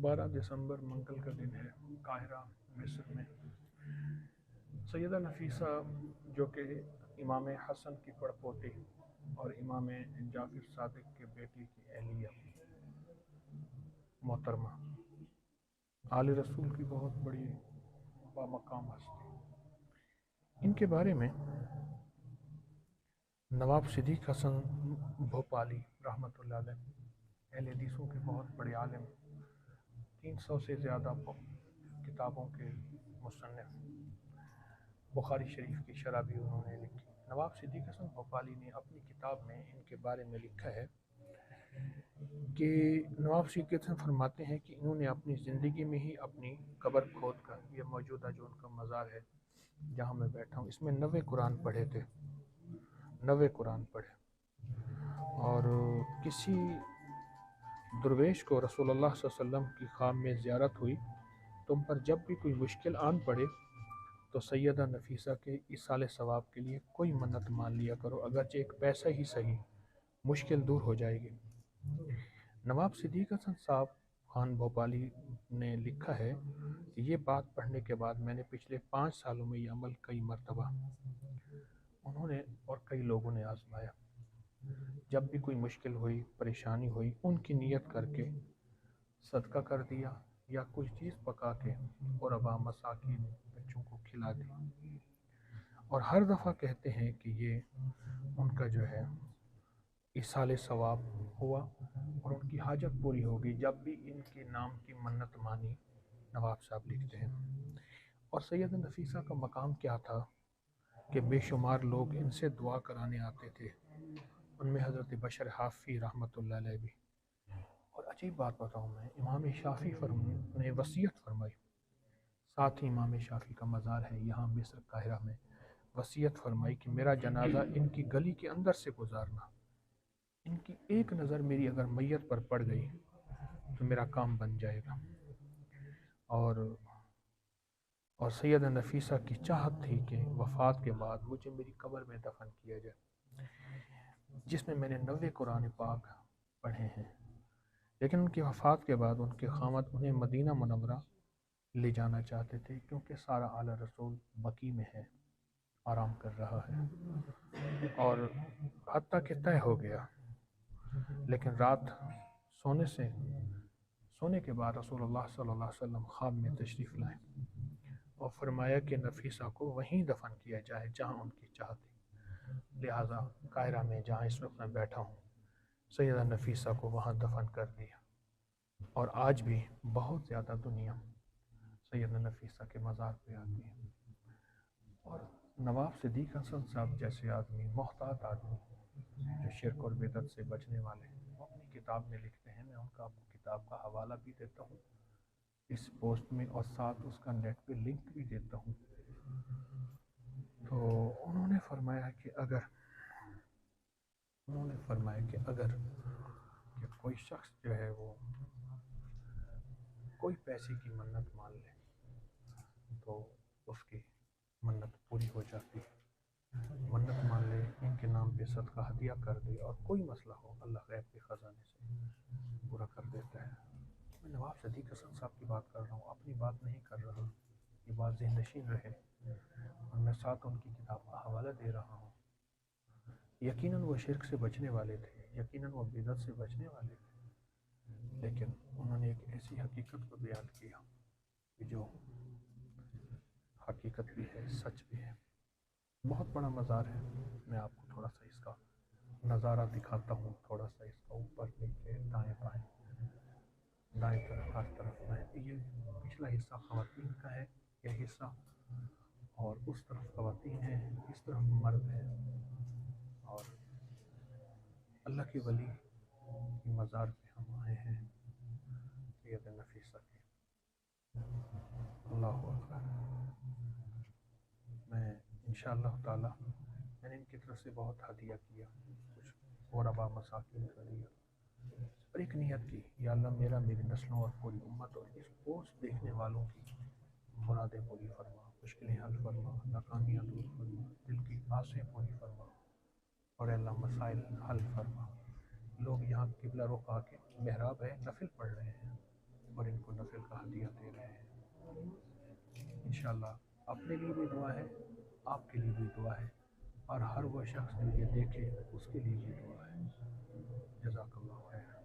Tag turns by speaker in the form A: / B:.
A: 12 दिसंबर मंगल का दिन है। काहिरा मिस्र में सैयदा नफीसा जो कि इमाम हसन की पड़पोती और इमाम जाफर सादिक के बेटी की अहलिया मोहतरमा आले रसूल की बहुत बड़ी बामकाम हस्ती। इनके बारे में नवाब सिद्दीक हसन भोपाली रहमतुल्लाह अलैह अहले हदीसों के बहुत बड़े आलिम, 300 से ज़्यादा किताबों के मुसन्निफ, बुखारी शरीफ की शरह भी उन्होंने लिखी। नवाब सिद्दीक हसन भोपाली ने अपनी किताब में इनके बारे में लिखा है कि नवाब सिद्दीक हसन फरमाते हैं कि इन्होंने अपनी ज़िंदगी में ही अपनी कब्र खोद कर, ये मौजूदा जो उनका मज़ार है जहाँ मैं बैठा हूँ, इसमें 90 कुरान पढ़े थे, 90 कुरान पढ़े। और किसी दरवेश को रसूलुल्लाह सल्लल्लाहु अलैहि वसल्लम की ख्वाब में ज़ियारत हुई, तुम पर जब भी कोई मुश्किल आन पड़े तो सैयदा नफीसा के इसाले सवाब के लिए कोई मन्नत मान लिया करो, अगरचे एक पैसा ही सही, मुश्किल दूर हो जाएगी। नवाब सिद्दीक हसन साहब खान भोपाली ने लिखा है कि ये बात पढ़ने के बाद मैंने पिछले 5 सालों में ये अमल कई मरतबा उन्होंने और कई लोगों ने आजमाया। जब भी कोई मुश्किल हुई, परेशानी हुई, उनकी नियत करके सदका कर दिया या कुछ चीज़ पका के और अबा मसाकिन बच्चों को खिला दी। और हर दफ़ा कहते हैं कि ये उनका जो है इसाले सवाब हुआ और उनकी हाजत पूरी होगी जब भी इनके नाम की मन्नत मानी। नवाब साहब लिखते हैं। और सैयद नफीसा का मकाम क्या था कि बेशुमार लोग इनसे दुआ कराने आते थे, उनमें हज़रत बशर हाफ़ी रहमतुल्लाह अलैह भी। और अजीब बात बताऊँ मैं, इमाम शाफ़ी ने वसीयत फरमाई, साथ ही इमाम शाफ़ी का मज़ार है यहाँ मिस्र काहिरा में, वसीयत फरमाई कि मेरा जनाजा इनकी गली के अंदर से गुजारना, इनकी एक नज़र मेरी अगर मैयत पर पड़ गई तो मेरा काम बन जाएगा। और सैयदा नफीसा की चाहत थी कि वफ़ात के बाद मुझे मेरी कब्र में दफन किया जाए, जिसमें मैंने 90 कुरान पाक पढ़े हैं। लेकिन उनकी वफ़ात के बाद उनके खामद उन्हें मदीना मुनव्वरा ले जाना चाहते थे, क्योंकि सारा आला रसूल बकी में है, आराम कर रहा है। और हत्ता कि तय हो गया, लेकिन रात सोने के बाद रसूलुल्लाह सल्लल्लाहु अलैहि वसल्लम ख्वाब में तशरीफ़ लाए और फरमाया कि नफीसा को वहीं दफन किया जाए जहाँ उनकी चाह थी। लिहाजा कायरा में जहाँ इस वक्त मैं बैठा हूँ, सैयदा नफीसा को वहाँ दफन कर दिया। और आज भी बहुत ज़्यादा दुनिया सैयदा नफीसा के मज़ार पे आती है। और नवाब सिद्दीक हसन साहब जैसे आदमी, मोहतात आदमी, जो शिरक और बिदअत से बचने वाले हैं, वो अपनी किताब में लिखते हैं। मैं उनका आपको किताब का हवाला भी देता हूँ इस पोस्ट में और साथ उसका नेट पे लिंक भी देता हूँ। तो उन्होंने फरमाया कि अगर कि कोई शख्स जो है वो कोई पैसे की मन्नत मान ले तो उसकी मन्नत पूरी हो जाती है। मन्नत मान ले, इनके नाम पे सदका हदिया कर दे, और कोई मसला हो अल्लाह गैब के ख़जाने से पूरा कर देता है। मैं नवाब सिद्दीक हसन साहब की बात कर रहा हूँ, अपनी बात नहीं कर रहा। ये बात ज़हन नशीन रहे और मैं साथ उनकी किताब का हवाला दे रहा हूँ। यकीनन वो शिरक से बचने वाले थे, यकीनन वो बिदअत से बचने वाले थे, लेकिन उन्होंने एक ऐसी हकीकत को बयान किया कि जो हकीकत भी है, सच भी है। बहुत बड़ा मज़ार है। मैं आपको थोड़ा सा इसका नज़ारा दिखाता हूँ, थोड़ा सा इसका ऊपर नीचे दाएं बाएं, दाएं तरफ हर तरफ में। ये पिछला हिस्सा ख़वातीन का है, यह हिस्सा, और उस तरफ ख़वातीन है, इस तरफ मर्द है। और अल्लाह के वली की मज़ार पे हम आए हैं, सैयद नफीसा के। अल्लाह अकबर। मैं इंशाअल्लाह ताला मैंने इनकी तरफ से बहुत हदिया किया, कुछ ग़ुरबा मसाकिन का दिया, और एक नियत की, या अल्लाह मेरा, मेरी नस्लों और पूरी उम्मत और इस पोस्ट देखने वालों की मुरादें पूरी फरमा, मुश्किलें हल फरमा, नाकामियाँ दूर फरमा, दिल की आसें पूरी फरमा, और अल्लाह मसाइल हल फरमा। लोग यहाँ किबला रुख आके, मेहराब है, नफिल पढ़ रहे हैं और इनको इंशाल्लाह अपने लिए भी दुआ है, आपके लिए भी दुआ है, और हर वो शख्स जो ये देखे उसके लिए भी दुआ है। जज़ाकल्लाह खैर।